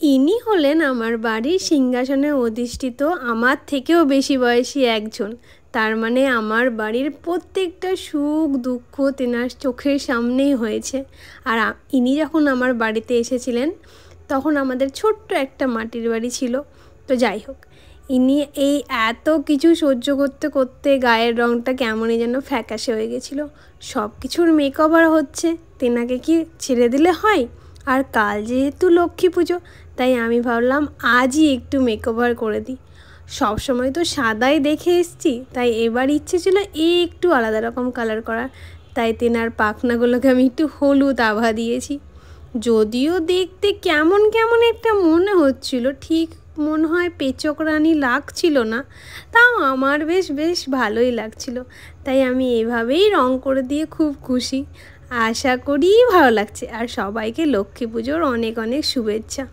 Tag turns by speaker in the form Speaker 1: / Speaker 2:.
Speaker 1: ইনি হলেন আমার বাড়ির সিংহাসনে অধিষ্ঠিত আমার থেকেও বেশি বয়সী একজন। তার মানে আমার বাড়ির প্রত্যেকটা সুখ দুঃখ তেনার চোখের সামনেই হয়েছে। আর ইনি যখন আমার বাড়িতে এসেছিলেন তখন আমাদের ছোট্ট একটা মাটির বাড়ি ছিল। তো যাই হোক, ইনি এই এত কিছু সহ্য করতে করতে গায়ের রঙটা কেমনই যেন ফ্যাকাশে হয়ে গেছিলো। সব কিছুর মেকওভার হচ্ছে, তেনাকে কি ছেড়ে দিলে হয়? আর কাল যেহেতু লক্ষ্মী পুজো, তাই আমি ভাবলাম আজই একটু মেকওভার করে দিই। সব সময় তো সাদাই দেখে এসছি, তাই এবার ইচ্ছে ছিল একটু আলাদা রকম কালার করার। তাই তেনার পাখনাগুলোকে আমি একটু হলুদ আভা দিয়েছি। যদিও দেখতে কেমন কেমন একটা মনে হচ্ছিল, ঠিক মনে হয় পেচক রানী লাগছিল না, তাও আমার বেশ বেশ ভালোই লাগছিল। তাই আমি এভাবেই রং করে দিয়ে খুব খুশি। আশা করি ভালো লাগছে। আর সবাইকে লক্ষ্মী পুজোর অনেক অনেক শুভেচ্ছা।